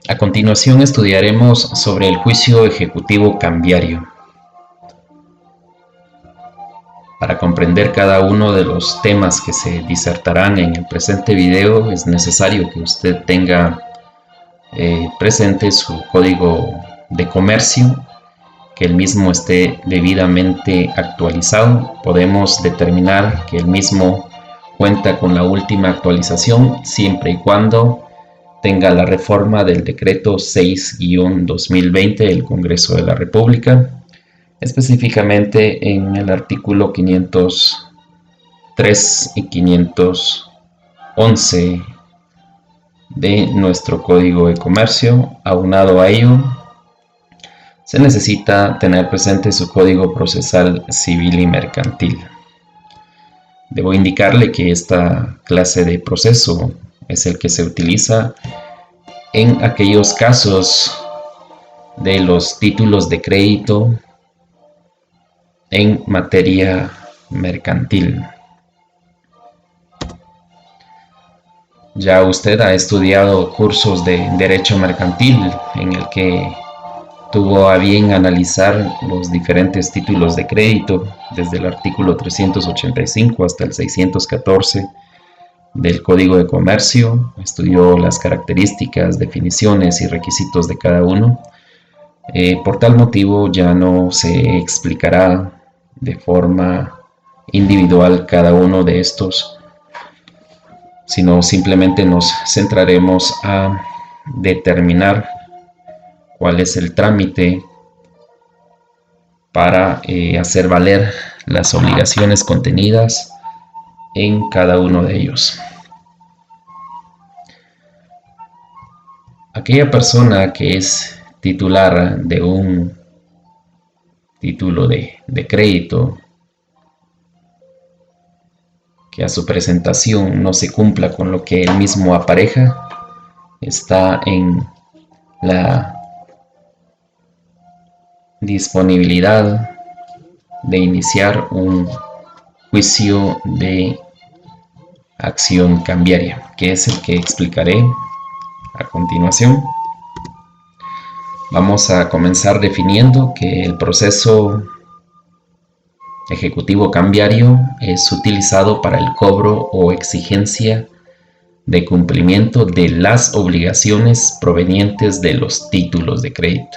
A continuación estudiaremos sobre el juicio ejecutivo cambiario. Para comprender cada uno de los temas que se disertarán en el presente video, es necesario que usted tenga presente su código de comercio, que el mismo esté debidamente actualizado. Podemos determinar que el mismo cuenta con la última actualización siempre y cuando tenga la reforma del decreto 6-2020 del Congreso de la República, específicamente en el artículo 503 y 511 de nuestro Código de Comercio. Aunado a ello, se necesita tener presente su Código Procesal Civil y Mercantil. Debo indicarle que esta clase de proceso es el que se utiliza en aquellos casos de los títulos de crédito en materia mercantil. Ya usted ha estudiado cursos de Derecho Mercantil en el que tuvo a bien analizar los diferentes títulos de crédito desde el artículo 385 hasta el 614 del Código de Comercio. Estudió las características, definiciones y requisitos de cada uno. Por tal motivo ya no se explicará de forma individual cada uno de estos, sino simplemente nos centraremos a determinar cuál es el trámite para hacer valer las obligaciones contenidas en cada uno de ellos. Aquella persona que es titular de un título de crédito que a su presentación no se cumpla con lo que él mismo apareja, está en la disponibilidad de iniciar un juicio de acción cambiaria, que es el que explicaré a continuación. Vamos a comenzar definiendo que el proceso ejecutivo cambiario es utilizado para el cobro o exigencia de cumplimiento de las obligaciones provenientes de los títulos de crédito.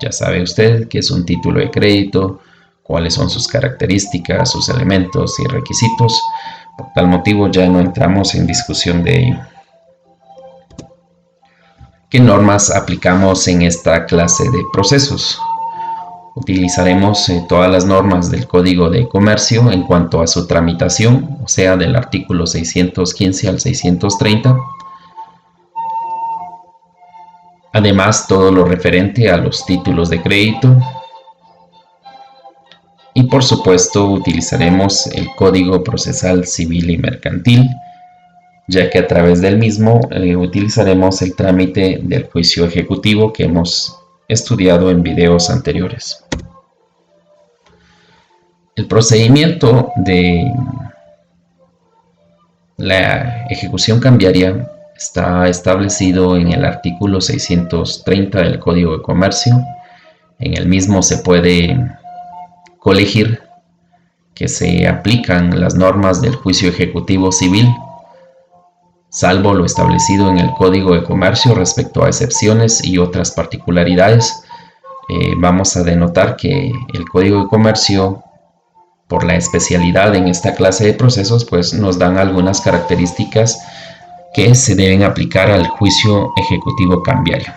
Ya sabe usted qué es un título de crédito, cuáles son sus características, sus elementos y requisitos. Por tal motivo ya no entramos en discusión de ello. ¿Qué normas aplicamos en esta clase de procesos? Utilizaremos todas las normas del Código de Comercio en cuanto a su tramitación, o sea, del artículo 615 al 630. Además, todo lo referente a los títulos de crédito. Y por supuesto, utilizaremos el Código Procesal Civil y Mercantil, ya que a través del mismo utilizaremos el trámite del juicio ejecutivo que hemos estudiado en videos anteriores. El procedimiento de la ejecución cambiaria está establecido en el artículo 630 del Código de Comercio. En el mismo se puede colegir que se aplican las normas del juicio ejecutivo civil, salvo lo establecido en el Código de Comercio respecto a excepciones y otras particularidades. Vamos a denotar que el Código de Comercio, por la especialidad en esta clase de procesos, pues nos dan algunas características que se deben aplicar al juicio ejecutivo cambiario.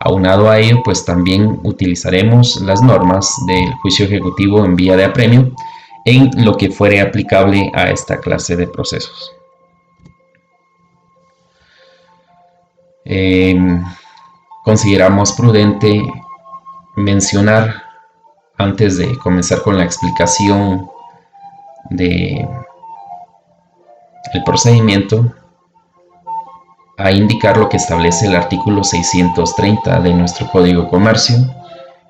Aunado a ello, pues también utilizaremos las normas del juicio ejecutivo en vía de apremio en lo que fuere aplicable a esta clase de procesos. Consideramos prudente mencionar, antes de comenzar con la explicación del procedimiento, a indicar lo que establece el artículo 630 de nuestro Código de Comercio.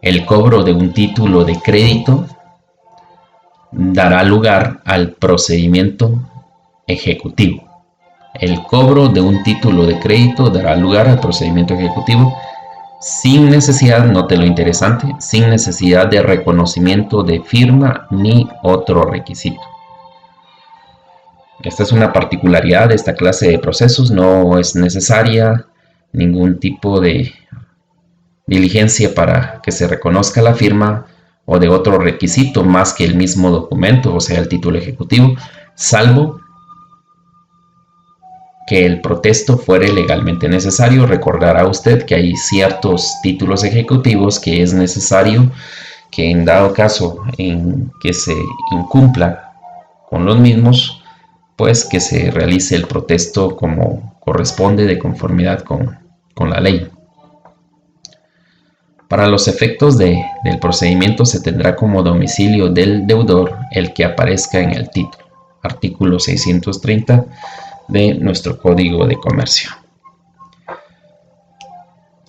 El cobro de un título de crédito dará lugar al procedimiento ejecutivo. El cobro de un título de crédito dará lugar al procedimiento ejecutivo sin necesidad, note lo interesante, sin necesidad de reconocimiento de firma ni otro requisito. Esta es una particularidad de esta clase de procesos, no es necesaria ningún tipo de diligencia para que se reconozca la firma o de otro requisito más que el mismo documento, o sea, el título ejecutivo, salvo que el protesto fuere legalmente necesario. Recordará usted que hay ciertos títulos ejecutivos que es necesario que en dado caso en que se incumpla con los mismos, pues que se realice el protesto como corresponde de conformidad con la ley. Para los efectos del procedimiento se tendrá como domicilio del deudor el que aparezca en el título. Artículo 630 de nuestro Código de Comercio.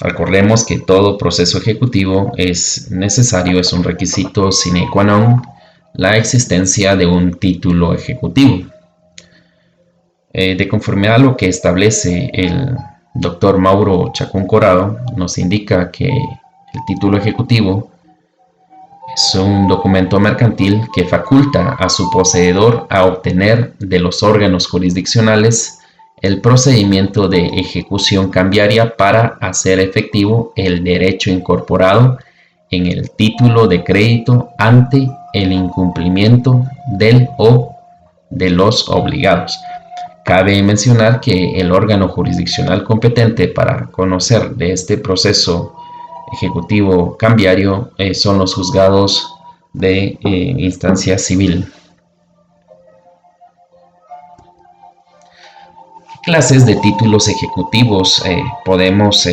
Recordemos que todo proceso ejecutivo es necesario, es un requisito sine qua non, la existencia de un título ejecutivo. De conformidad a lo que establece el doctor Mauro Chacón Corado, nos indica que el título ejecutivo es un documento mercantil que faculta a su poseedor a obtener de los órganos jurisdiccionales el procedimiento de ejecución cambiaria para hacer efectivo el derecho incorporado en el título de crédito ante el incumplimiento del o de los obligados. Cabe mencionar que el órgano jurisdiccional competente para conocer de este proceso ejecutivo cambiario son los juzgados de instancia civil. ¿Qué clases de títulos ejecutivos podemos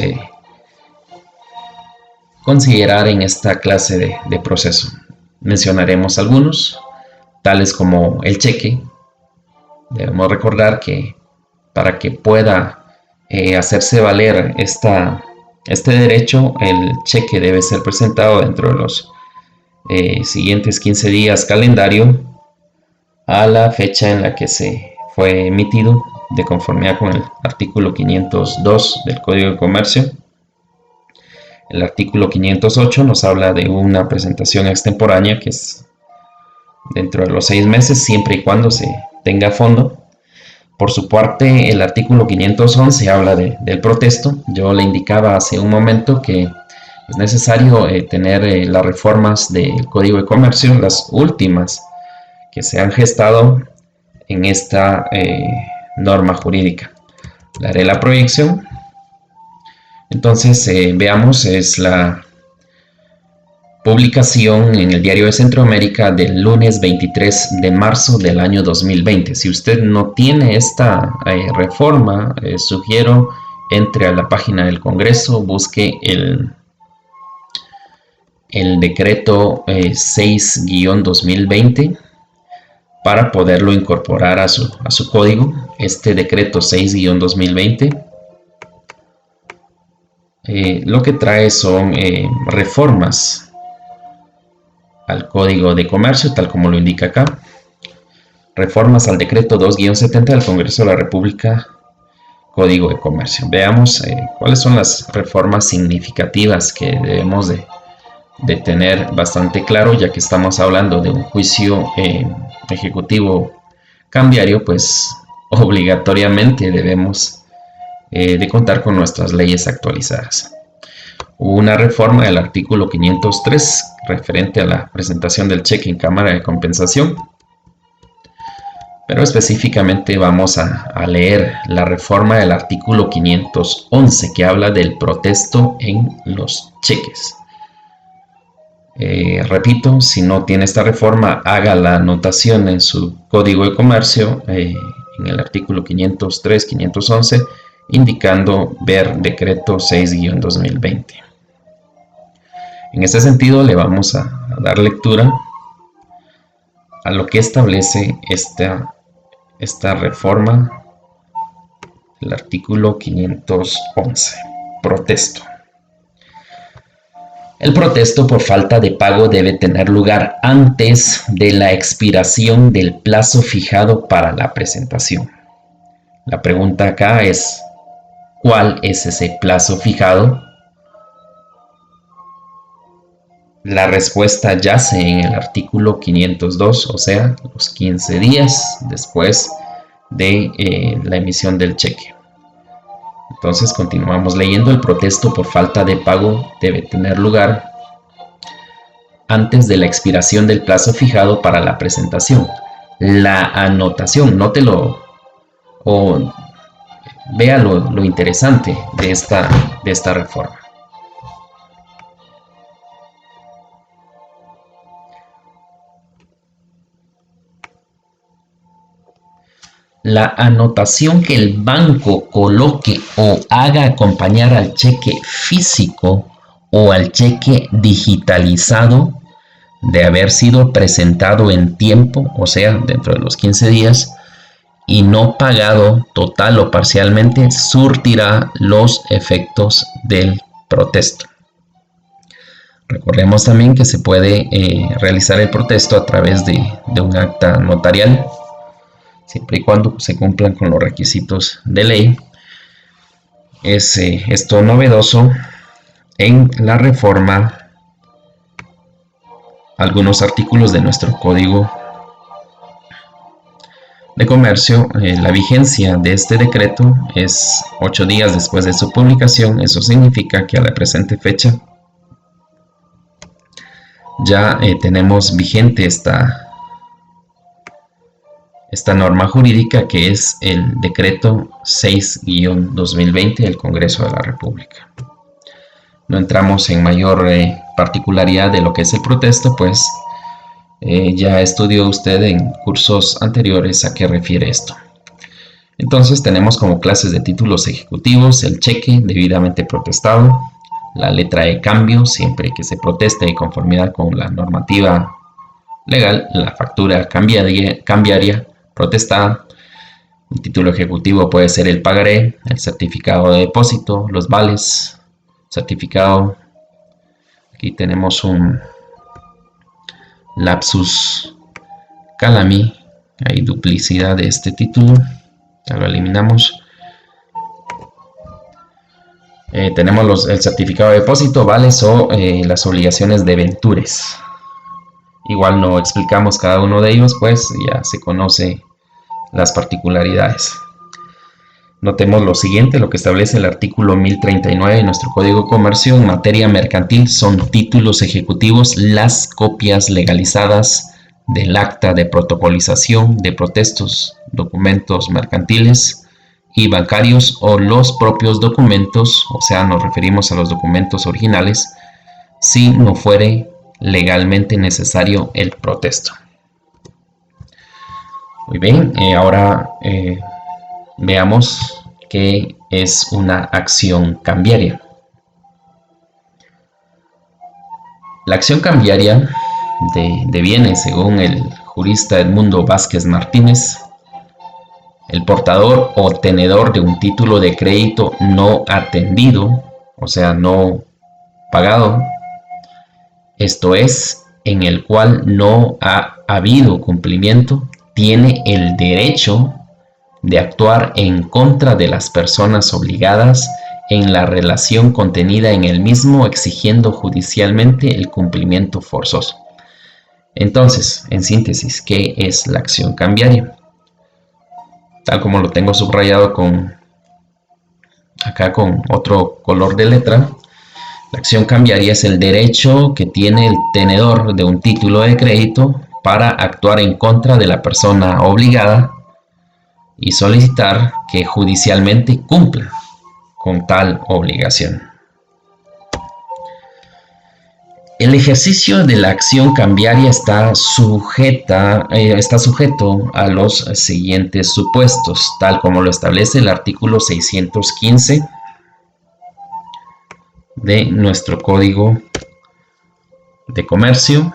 considerar en esta clase de proceso? Mencionaremos algunos, tales como el cheque. Debemos recordar que para que pueda hacerse valer este derecho, el cheque debe ser presentado dentro de los siguientes 15 días calendario a la fecha en la que se fue emitido, de conformidad con el artículo 502 del Código de Comercio. El artículo 508 nos habla de una presentación extemporánea que es dentro de los 6 meses, siempre y cuando se tenga fondo. Por su parte, el artículo 511 habla del protesto. Yo le indicaba hace un momento que es necesario tener las reformas del Código de Comercio, las últimas que se han gestado en esta norma jurídica. Le haré la proyección. Entonces, veamos, es la publicación en el Diario de Centroamérica del lunes 23 de marzo del año 2020. Si usted no tiene esta reforma, sugiero entre a la página del Congreso, busque el decreto 6-2020 para poderlo incorporar a su código. Este decreto 6-2020 lo que trae son reformas al Código de Comercio, tal como lo indica acá. Reformas al decreto 2-70 del Congreso de la República, Código de Comercio. Veamos cuáles son las reformas significativas que debemos de tener bastante claro, ya que estamos hablando de un juicio ejecutivo cambiario, pues obligatoriamente debemos de contar con nuestras leyes actualizadas. Una reforma del artículo 503 referente a la presentación del cheque en Cámara de Compensación, pero específicamente vamos a leer la reforma del artículo 511 que habla del protesto en los cheques. Repito, si no tiene esta reforma, haga la anotación en su Código de Comercio en el artículo 503-511 indicando ver decreto 6-2020. En este sentido, le vamos a dar lectura a lo que establece esta reforma, el artículo 511. Protesto. El protesto por falta de pago debe tener lugar antes de la expiración del plazo fijado para la presentación. La pregunta acá es, ¿cuál es ese plazo fijado? La respuesta yace en el artículo 502, o sea, los 15 días después de la emisión del cheque. Entonces continuamos leyendo. El protesto por falta de pago debe tener lugar antes de la expiración del plazo fijado para la presentación. La anotación, nótelo o vea lo interesante de esta reforma. La anotación que el banco coloque o haga acompañar al cheque físico o al cheque digitalizado de haber sido presentado en tiempo, o sea, dentro de los 15 días, y no pagado total o parcialmente, surtirá los efectos del protesto. Recordemos también que se puede realizar el protesto a través de un acta notarial, siempre y cuando se cumplan con los requisitos de ley. Es esto novedoso en la reforma. Algunos artículos de nuestro Código de Comercio. La vigencia de este decreto es 8 días después de su publicación. Eso significa que a la presente fecha ya tenemos vigente esta norma jurídica, que es el decreto 6-2020 del Congreso de la República. No entramos en mayor particularidad de lo que es el protesto, pues ya estudió usted en cursos anteriores a qué refiere esto. Entonces tenemos como clases de títulos ejecutivos el cheque debidamente protestado, la letra de cambio siempre que se proteste de conformidad con la normativa legal, la factura cambiaria protestada. Un título ejecutivo puede ser el pagaré, el certificado de depósito, los vales, certificado. Aquí tenemos un lapsus calami, hay duplicidad de este título, ya lo eliminamos. Tenemos el certificado de depósito, vales o las obligaciones de ventures. Igual no explicamos cada uno de ellos, pues ya se conoce las particularidades. Notemos lo siguiente, lo que establece el artículo 1039 de nuestro Código de Comercio. En materia mercantil son títulos ejecutivos las copias legalizadas del acta de protocolización de protestos, documentos mercantiles y bancarios o los propios documentos, o sea, nos referimos a los documentos originales, si no fuere legalmente necesario el protesto. Muy bien, ahora veamos qué es una acción cambiaria. La acción cambiaria deviene, según el jurista Edmundo Vázquez Martínez, el portador o tenedor de un título de crédito no atendido, o sea, no pagado, esto es, en el cual no ha habido cumplimiento, tiene el derecho de actuar en contra de las personas obligadas en la relación contenida en el mismo, exigiendo judicialmente el cumplimiento forzoso. Entonces, en síntesis, ¿qué es la acción cambiaria? Tal como lo tengo subrayado acá con otro color de letra, la acción cambiaria es el derecho que tiene el tenedor de un título de crédito para actuar en contra de la persona obligada y solicitar que judicialmente cumpla con tal obligación. El ejercicio de la acción cambiaria está sujeto a los siguientes supuestos, tal como lo establece el artículo 615 de nuestro Código de Comercio.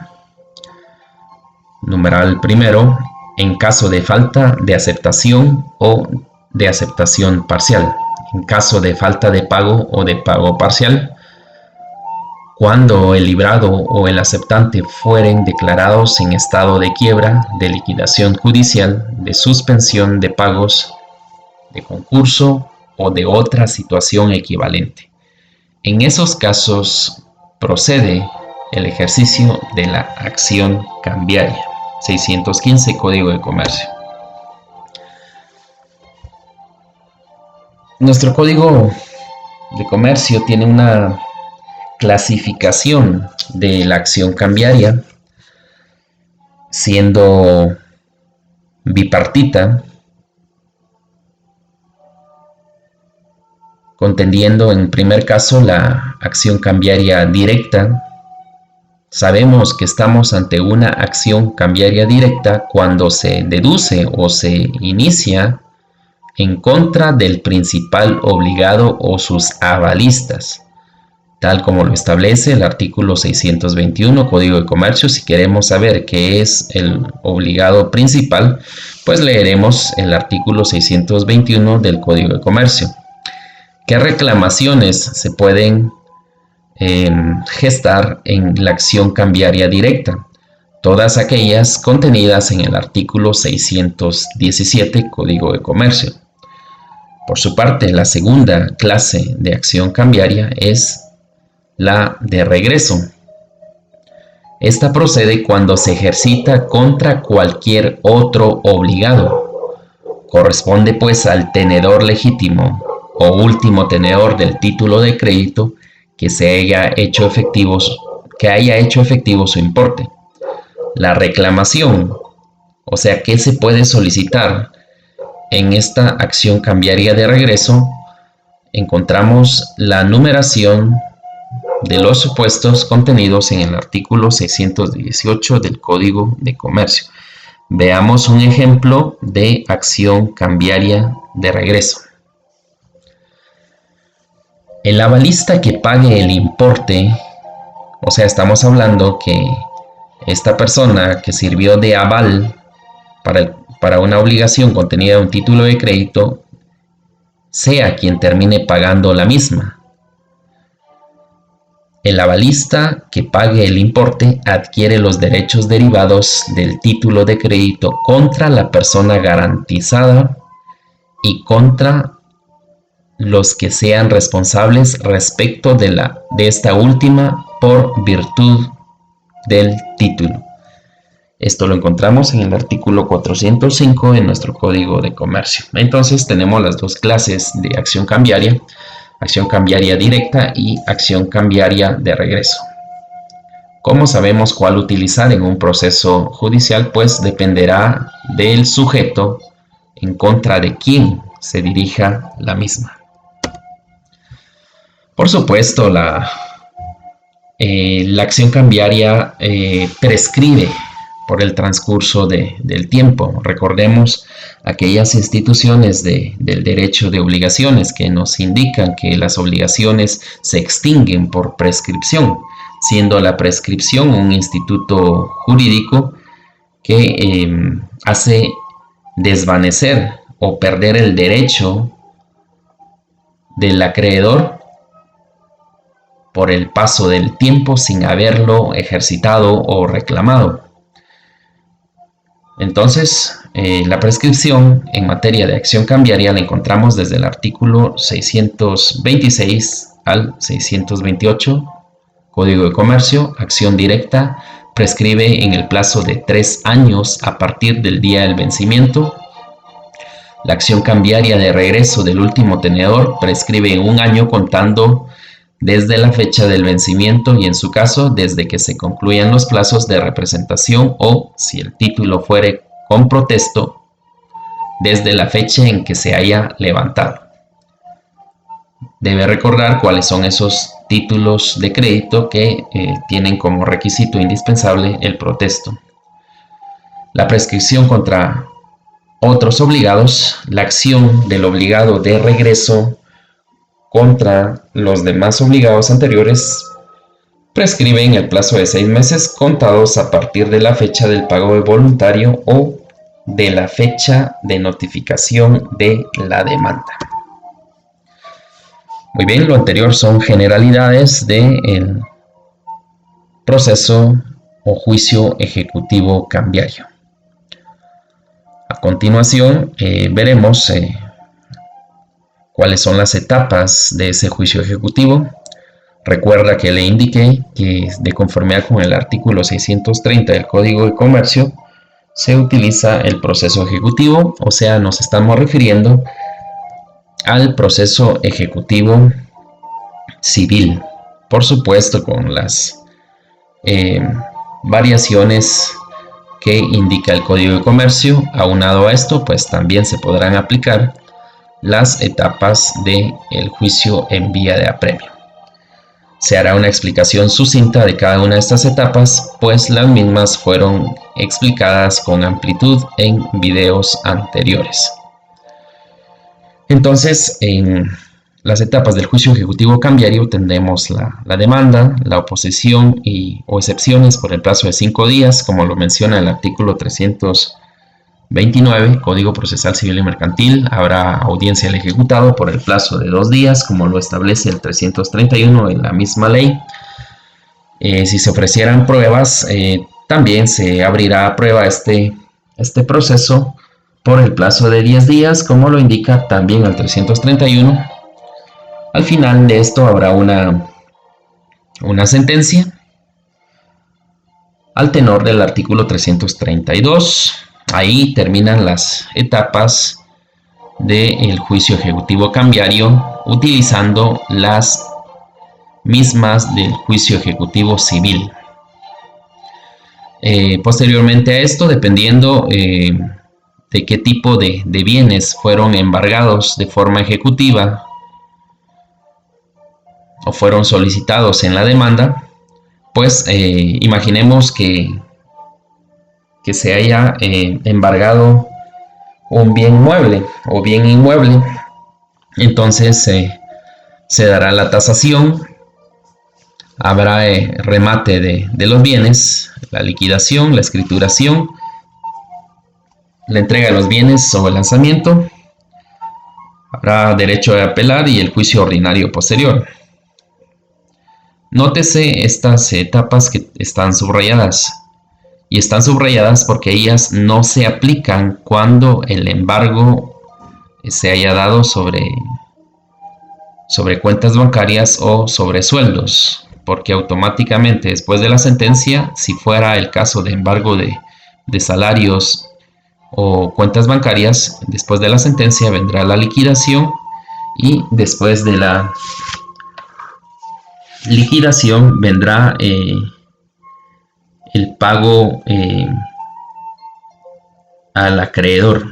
Numeral primero, en caso de falta de aceptación o de aceptación parcial, en caso de falta de pago o de pago parcial, cuando el librado o el aceptante fueren declarados en estado de quiebra, de liquidación judicial, de suspensión de pagos de concurso o de otra situación equivalente. En esos casos procede el ejercicio de la acción cambiaria. 615 Código de Comercio. Nuestro Código de Comercio tiene una clasificación de la acción cambiaria, siendo bipartita, contendiendo en primer caso la acción cambiaria directa. Sabemos que estamos ante una acción cambiaria directa cuando se deduce o se inicia en contra del principal obligado o sus avalistas, tal como lo establece el artículo 621 Código de Comercio. Si queremos saber qué es el obligado principal, pues leeremos el artículo 621 del Código de Comercio. ¿Qué reclamaciones se pueden gestar en la acción cambiaria directa? Todas aquellas contenidas en el artículo 617 Código de Comercio. Por su parte, la segunda clase de acción cambiaria es la de regreso. Esta procede cuando se ejercita contra cualquier otro obligado. Corresponde pues al tenedor legítimo o último tenedor del título de crédito que haya hecho efectivo su importe. La reclamación, o sea, ¿qué se puede solicitar en esta acción cambiaria de regreso? Encontramos la numeración de los supuestos contenidos en el artículo 618 del Código de Comercio. Veamos un ejemplo de acción cambiaria de regreso. El avalista que pague el importe, o sea, estamos hablando que esta persona que sirvió de aval para una obligación contenida en un título de crédito, sea quien termine pagando la misma. El avalista que pague el importe adquiere los derechos derivados del título de crédito contra la persona garantizada y contra los que sean responsables respecto de esta última por virtud del título. Esto lo encontramos en el artículo 405 de nuestro Código de Comercio. Entonces tenemos las dos clases de acción cambiaria directa y acción cambiaria de regreso. ¿Cómo sabemos cuál utilizar en un proceso judicial? Pues dependerá del sujeto en contra de quien se dirija la misma. Por supuesto, la acción cambiaria prescribe por el transcurso del tiempo. Recordemos aquellas instituciones del derecho de obligaciones que nos indican que las obligaciones se extinguen por prescripción, siendo la prescripción un instituto jurídico que hace desvanecer o perder el derecho del acreedor por el paso del tiempo sin haberlo ejercitado o reclamado. Entonces, la prescripción en materia de acción cambiaria la encontramos desde el artículo 626 al 628 Código de Comercio. Acción directa prescribe en el plazo de 3 años a partir del día del vencimiento. La acción cambiaria de regreso del último tenedor prescribe en 1 año contando desde la fecha del vencimiento y en su caso desde que se concluyan los plazos de representación o, si el título fuere con protesto, desde la fecha en que se haya levantado. Debe recordar cuáles son esos títulos de crédito que tienen como requisito indispensable el protesto. La prescripción contra otros obligados, la acción del obligado de regreso contra los demás obligados anteriores prescribe en el plazo de 6 meses contados a partir de la fecha del pago voluntario o de la fecha de notificación de la demanda. Muy bien, lo anterior son generalidades del proceso o juicio ejecutivo cambiario. A continuación veremos cuáles son las etapas de ese juicio ejecutivo. Recuerda que le indiqué que de conformidad con el artículo 630 del Código de Comercio se utiliza el proceso ejecutivo, o sea, nos estamos refiriendo al proceso ejecutivo civil, por supuesto con las variaciones que indica el Código de Comercio. Aunado a esto, pues también se podrán aplicar las etapas del juicio en vía de apremio. Se hará una explicación sucinta de cada una de estas etapas, pues las mismas fueron explicadas con amplitud en videos anteriores. Entonces, en las etapas del juicio ejecutivo cambiario tendremos la demanda, la oposición o excepciones por el plazo de 5 días, como lo menciona el artículo 329, Código Procesal Civil y Mercantil. Habrá audiencia del ejecutado por el plazo de 2 días, como lo establece el 331 de la misma ley. Si se ofrecieran pruebas, también se abrirá a prueba este proceso por el plazo de 10 días, como lo indica también el 331. Al final de esto habrá una sentencia al tenor del artículo 332. Ahí terminan las etapas del juicio ejecutivo cambiario, utilizando las mismas del juicio ejecutivo civil. Posteriormente a esto, dependiendo de qué tipo de bienes fueron embargados de forma ejecutiva o fueron solicitados en la demanda, pues imaginemos que se haya embargado un bien mueble o bien inmueble. Entonces se dará la tasación, habrá remate de los bienes, la liquidación, la escrituración, la entrega de los bienes o el lanzamiento, habrá derecho de apelar y el juicio ordinario posterior. Nótese estas etapas que están subrayadas, y están subrayadas porque ellas no se aplican cuando el embargo se haya dado sobre cuentas bancarias o sobre sueldos, porque automáticamente después de la sentencia, si fuera el caso de embargo de salarios o cuentas bancarias, después de la sentencia vendrá la liquidación, y después de la liquidación vendrá el pago al acreedor.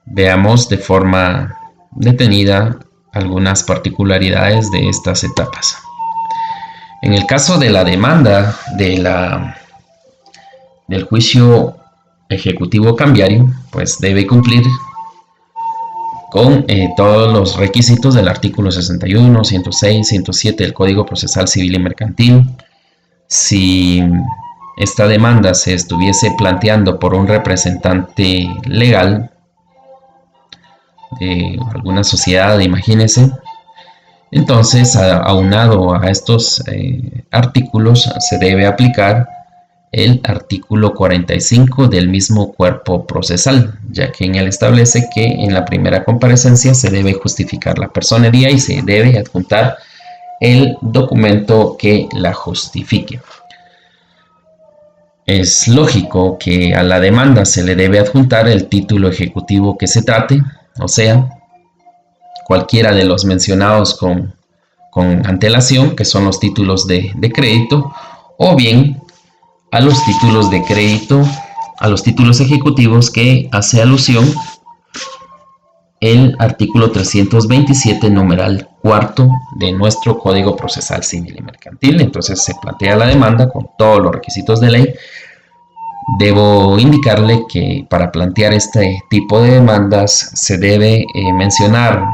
Veamos de forma detenida algunas particularidades de estas etapas. En el caso de la demanda del juicio ejecutivo cambiario, pues debe cumplir con todos los requisitos del artículo 61, 106, 107 del Código Procesal Civil y Mercantil. Si esta demanda se estuviese planteando por un representante legal de alguna sociedad, imagínense, entonces aunado a estos artículos se debe aplicar el artículo 45 del mismo cuerpo procesal, ya que en él establece que en la primera comparecencia se debe justificar la personería y se debe adjuntar el documento que la justifique. Es lógico que a la demanda se le debe adjuntar el título ejecutivo que se trate, o sea, cualquiera de los mencionados con antelación, que son los títulos de crédito, o bien a los títulos de crédito, a los títulos ejecutivos que hace alusión el artículo 327, numeral cuarto de nuestro Código Procesal Civil y Mercantil. Entonces se plantea la demanda con todos los requisitos de ley. Debo indicarle que para plantear este tipo de demandas se debe mencionar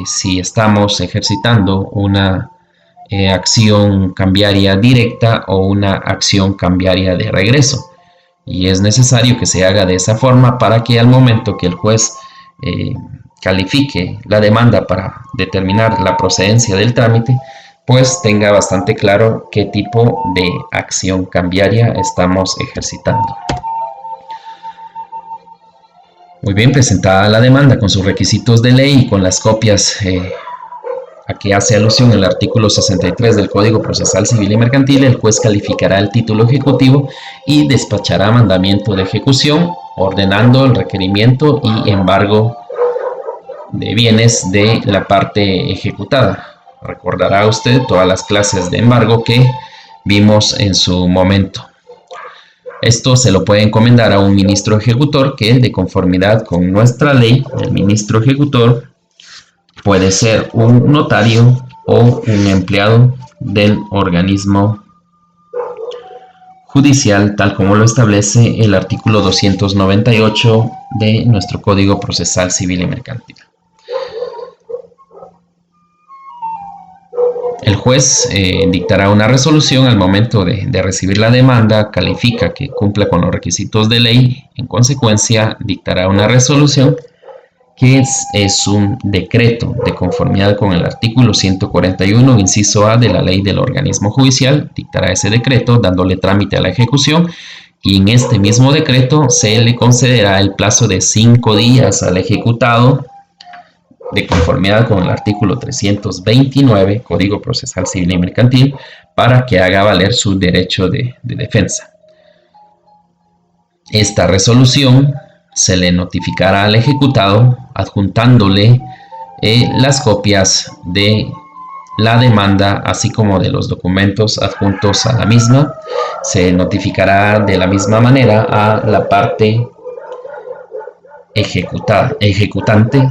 si estamos ejercitando una acción cambiaria directa o una acción cambiaria de regreso, y es necesario que se haga de esa forma para que al momento que el juez califique la demanda para determinar la procedencia del trámite, pues tenga bastante claro qué tipo de acción cambiaria estamos ejercitando. Muy bien, presentada la demanda con sus requisitos de ley y con las copias a que hace alusión el artículo 63 del Código Procesal Civil y Mercantil, el juez calificará el título ejecutivo y despachará mandamiento de ejecución, ordenando el requerimiento y embargo de bienes de la parte ejecutada. Recordará usted todas las clases de embargo que vimos en su momento. Esto se lo puede encomendar a un ministro ejecutor que, de conformidad con nuestra ley, el ministro ejecutor puede ser un notario o un empleado del organismo judicial, tal como lo establece el artículo 298 de nuestro Código Procesal Civil y Mercantil. El juez dictará una resolución al momento de recibir la demanda, califica que cumpla con los requisitos de ley, en consecuencia dictará una resolución que es un decreto de conformidad con el artículo 141, inciso A de la ley del organismo judicial, dictará ese decreto dándole trámite a la ejecución y en este mismo decreto se le concederá el plazo de 5 días al ejecutado de conformidad con el artículo 329, Código Procesal Civil y Mercantil, para que haga valer su derecho de defensa. Esta resolución se le notificará al ejecutado adjuntándole las copias de la demanda, así como de los documentos adjuntos a la misma. Se notificará de la misma manera a la parte ejecutante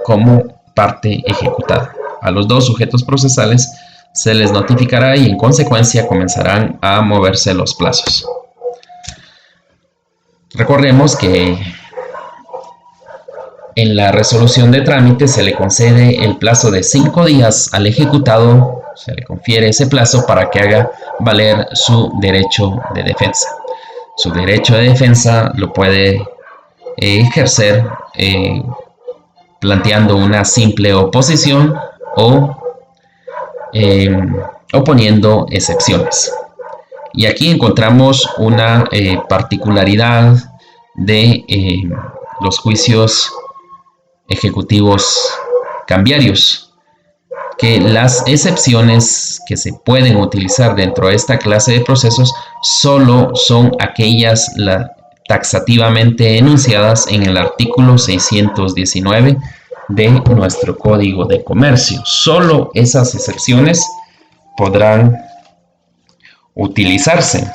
como parte ejecutada. A los dos sujetos procesales se les notificará y en consecuencia comenzarán a moverse los plazos. Recordemos que en la resolución de trámite se le concede el plazo de 5 días al ejecutado, se le confiere ese plazo para que haga valer su derecho de defensa. Su derecho de defensa lo puede ejercer planteando una simple oposición o oponiendo excepciones. Y aquí encontramos una particularidad de los juicios ejecutivos cambiarios, que las excepciones que se pueden utilizar dentro de esta clase de procesos solo son aquellas taxativamente enunciadas en el artículo 619 de nuestro Código de Comercio. Solo esas excepciones podrán utilizarse.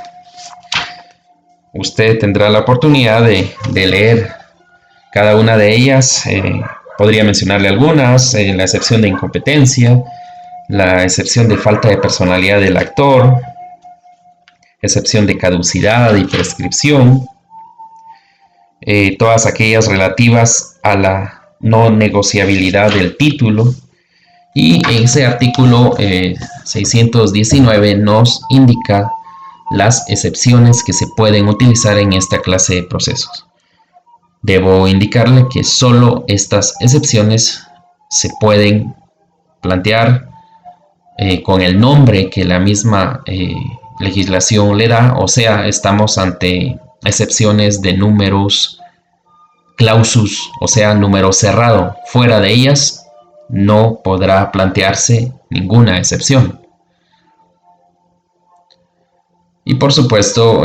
Usted tendrá la oportunidad de leer cada una de ellas. Podría mencionarle algunas: la excepción de incompetencia, la excepción de falta de personalidad del actor, excepción de caducidad y prescripción, todas aquellas relativas a la no negociabilidad del título. Y ese artículo 619 nos indica las excepciones que se pueden utilizar en esta clase de procesos. Debo indicarle que solo estas excepciones se pueden plantear con el nombre que la misma legislación le da, o sea, estamos ante excepciones de numerus clausus, o sea, número cerrado. Fuera de ellas no podrá plantearse ninguna excepción. Y por supuesto,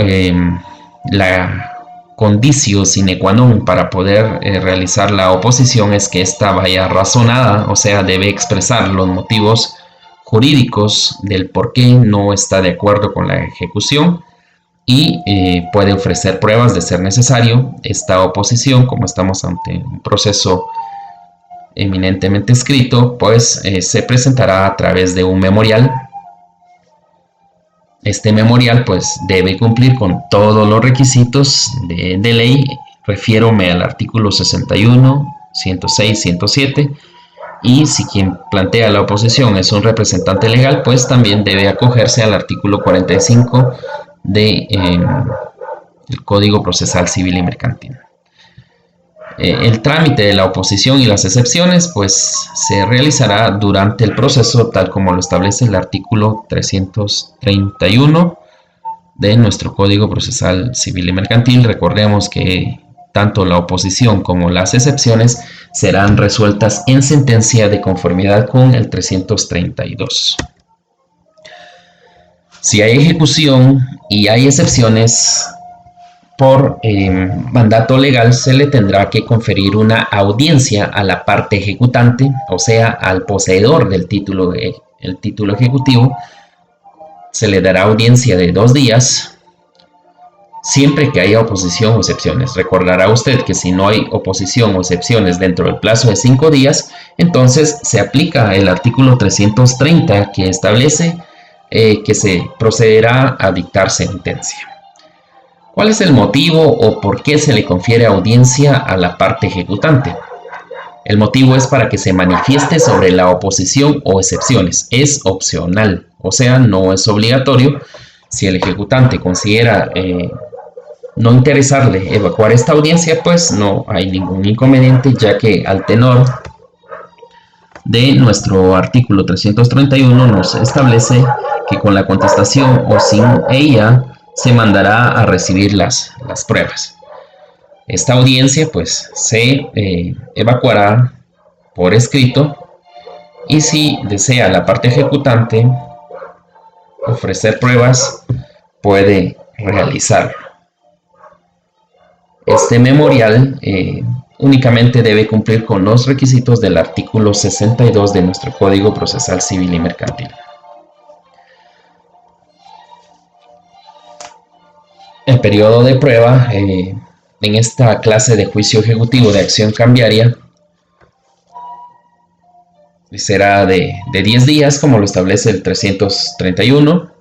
la conditio sine qua non para poder realizar la oposición es que ésta vaya razonada, o sea, debe expresar los motivos jurídicos del por qué no está de acuerdo con la ejecución y puede ofrecer pruebas de ser necesario. Esta oposición, como estamos ante un proceso eminentemente escrito, pues se presentará a través de un memorial. Este memorial pues debe cumplir con todos los requisitos de ley. Refiérome al artículo 61, 106, 107. Y si quien plantea la oposición es un representante legal, pues también debe acogerse al artículo 45 del Código Procesal Civil y Mercantil. El trámite de la oposición y las excepciones pues se realizará durante el proceso, tal como lo establece el artículo 331 de nuestro Código Procesal Civil y Mercantil. Recordemos que tanto la oposición como las excepciones serán resueltas en sentencia de conformidad con el 332. Si hay ejecución y hay excepciones, por mandato legal se le tendrá que conferir una audiencia a la parte ejecutante, o sea, al poseedor del título, el título ejecutivo. Se le dará audiencia de 2 días, siempre que haya oposición o excepciones. Recordará usted que si no hay oposición o excepciones dentro del plazo de 5 días, entonces se aplica el artículo 330 que establece que se procederá a dictar sentencia. ¿Cuál es el motivo o por qué se le confiere audiencia a la parte ejecutante? El motivo es para que se manifieste sobre la oposición o excepciones. Es opcional, o sea, no es obligatorio. Si el ejecutante considera no interesarle evacuar esta audiencia, pues no hay ningún inconveniente, ya que al tenor de nuestro artículo 331 nos establece que con la contestación o sin ella se mandará a recibir las pruebas. Esta audiencia pues se evacuará por escrito, y si desea la parte ejecutante ofrecer pruebas, puede realizarlo. Este memorial únicamente debe cumplir con los requisitos del artículo 62 de nuestro Código Procesal Civil y Mercantil. El periodo de prueba en esta clase de juicio ejecutivo de acción cambiaria será de 10 días, como lo establece el 331.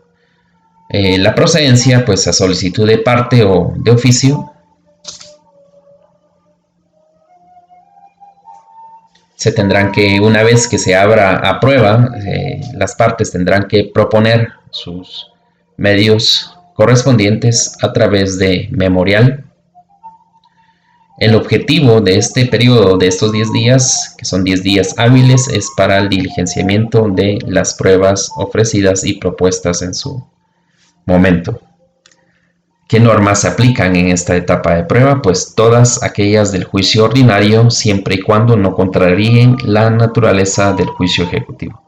La procedencia, pues a solicitud de parte o de oficio. Se tendrán que, una vez que se abra a prueba, las partes tendrán que proponer sus medios correspondientes a través de memorial. El objetivo de este periodo, de estos 10 días, que son 10 días hábiles, es para el diligenciamiento de las pruebas ofrecidas y propuestas en su momento. ¿Qué normas se aplican en esta etapa de prueba? Pues todas aquellas del juicio ordinario, siempre y cuando no contraríen la naturaleza del juicio ejecutivo.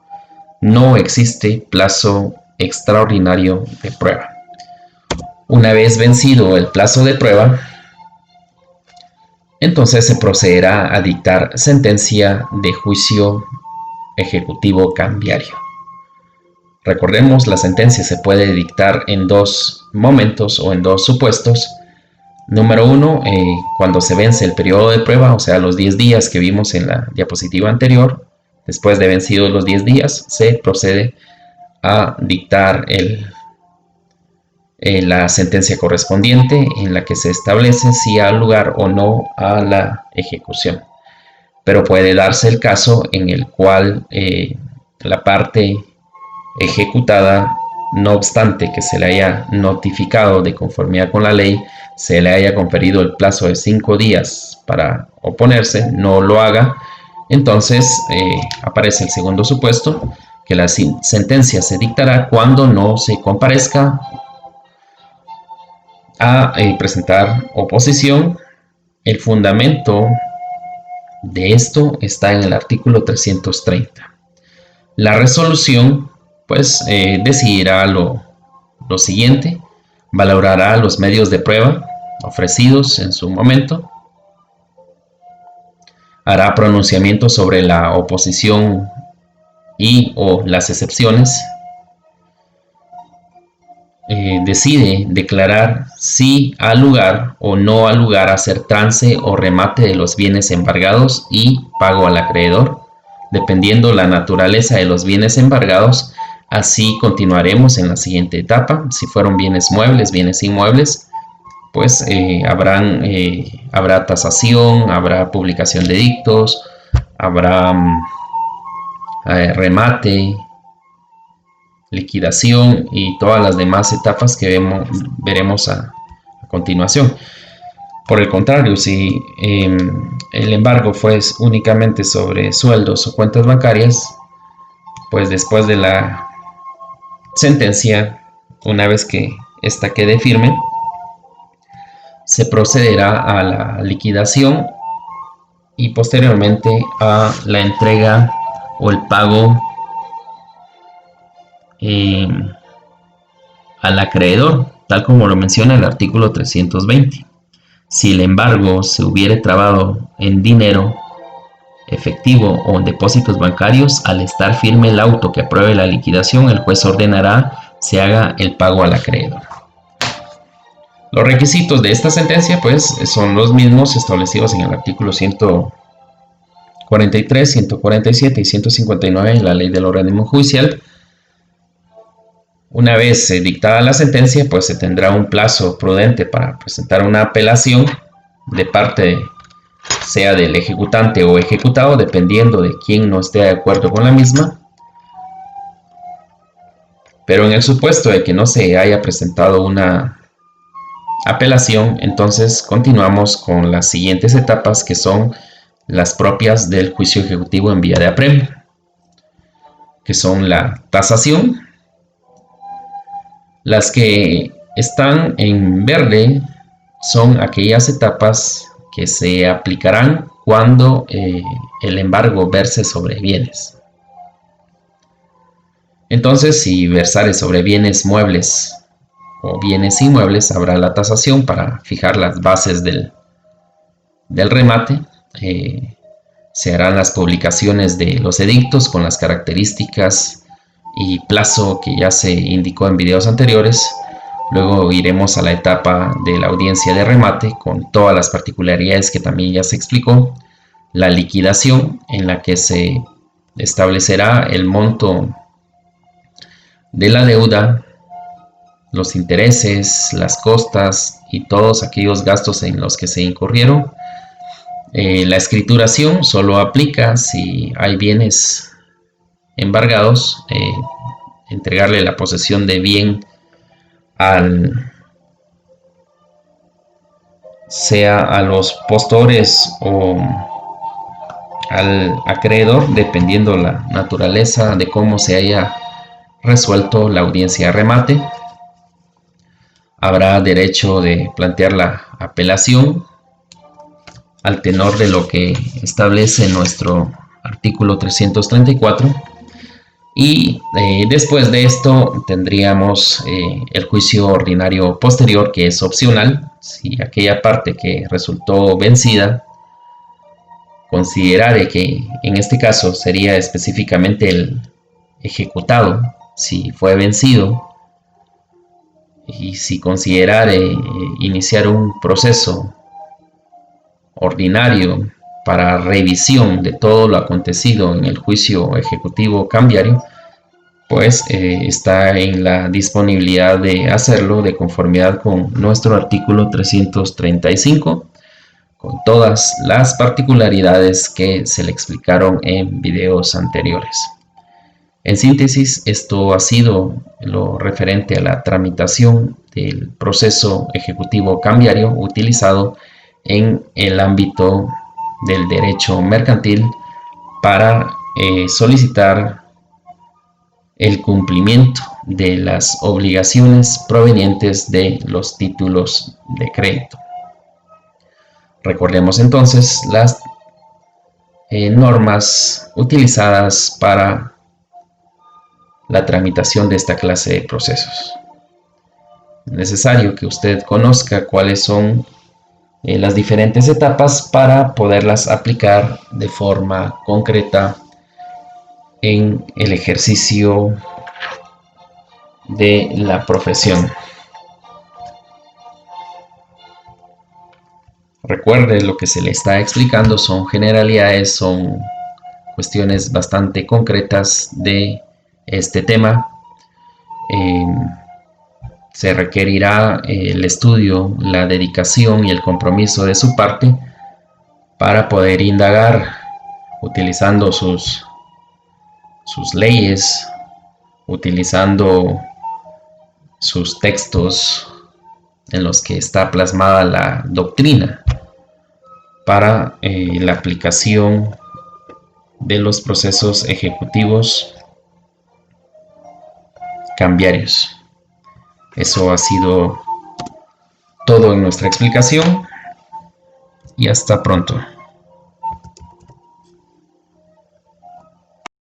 No existe plazo extraordinario de prueba. Una vez vencido el plazo de prueba, entonces se procederá a dictar sentencia de juicio ejecutivo cambiario. Recordemos, la sentencia se puede dictar en 2 momentos o en 2 supuestos. Número 1, cuando se vence el periodo de prueba, o sea, los 10 días que vimos en la diapositiva anterior. Después de vencidos los 10 días, se procede a dictar la sentencia correspondiente, en la que se establece si ha lugar o no a la ejecución. Pero puede darse el caso en el cual la parte ejecutada, no obstante que se le haya notificado de conformidad con la ley, se le haya conferido el plazo de 5 días para oponerse, no lo haga. Entonces aparece el segundo supuesto, que la sentencia se dictará cuando no se comparezca a presentar oposición. El fundamento de esto está en el artículo 330. La resolución pues decidirá lo siguiente: valorará los medios de prueba ofrecidos en su momento, hará pronunciamiento sobre la oposición y o las excepciones, decide declarar si ha lugar o no ha lugar a hacer trance o remate de los bienes embargados y pago al acreedor, dependiendo la naturaleza de los bienes embargados. Así continuaremos en la siguiente etapa. Si fueron bienes muebles, bienes inmuebles, pues habrá tasación, habrá publicación de dictos, habrá remate, liquidación y todas las demás etapas que veremos a continuación. Por el contrario, si el embargo fue únicamente sobre sueldos o cuentas bancarias, pues después de la sentencia, una vez que esta quede firme, se procederá a la liquidación y posteriormente a la entrega o el pago al acreedor, tal como lo menciona el artículo 320. Si el embargo se hubiere trabado en dinero efectivo o en depósitos bancarios, al estar firme el auto que apruebe la liquidación, el juez ordenará se haga el pago al acreedor. Los requisitos de esta sentencia pues son los mismos establecidos en el artículo 143, 147 y 159 de la Ley del Organismo Judicial. Una vez dictada la sentencia, pues se tendrá un plazo prudente para presentar una apelación de parte sea del ejecutante o ejecutado, dependiendo de quién no esté de acuerdo con la misma. Pero en el supuesto de que no se haya presentado una apelación, entonces continuamos con las siguientes etapas, que son las propias del juicio ejecutivo en vía de apremio, que son la tasación. Las que están en verde son aquellas etapas que se aplicarán cuando el embargo verse sobre bienes. Entonces, si versare sobre bienes muebles o bienes inmuebles, habrá la tasación para fijar las bases del remate. Se harán las publicaciones de los edictos con las características y plazo que ya se indicó en videos anteriores. Luego iremos a la etapa de la audiencia de remate con todas las particularidades que también ya se explicó. La liquidación, en la que se establecerá el monto de la deuda, los intereses, las costas y todos aquellos gastos en los que se incurrieron. La escrituración solo aplica si hay bienes embargados, entregarle la posesión de bien sea a los postores o al acreedor, dependiendo la naturaleza de cómo se haya resuelto la audiencia de remate. Habrá derecho de plantear la apelación al tenor de lo que establece nuestro artículo 334. Y después de esto tendríamos el juicio ordinario posterior, que es opcional. Si aquella parte que resultó vencida considerare que en este caso sería específicamente el ejecutado, si fue vencido, y si considerare iniciar un proceso ordinario para revisión de todo lo acontecido en el juicio ejecutivo cambiario, pues está en la disponibilidad de hacerlo de conformidad con nuestro artículo 335, con todas las particularidades que se le explicaron en videos anteriores. En síntesis, esto ha sido lo referente a la tramitación del proceso ejecutivo cambiario utilizado en el ámbito del derecho mercantil para solicitar el cumplimiento de las obligaciones provenientes de los títulos de crédito. Recordemos entonces las normas utilizadas para la tramitación de esta clase de procesos. Es necesario que usted conozca cuáles son las diferentes etapas para poderlas aplicar de forma concreta en el ejercicio de la profesión. Recuerde, lo que se le está explicando son generalidades, son cuestiones bastante concretas de este tema. Se requerirá el estudio, la dedicación y el compromiso de su parte para poder indagar utilizando sus leyes, utilizando sus textos en los que está plasmada la doctrina para la aplicación de los procesos ejecutivos cambiarios. Eso ha sido todo en nuestra explicación y hasta pronto.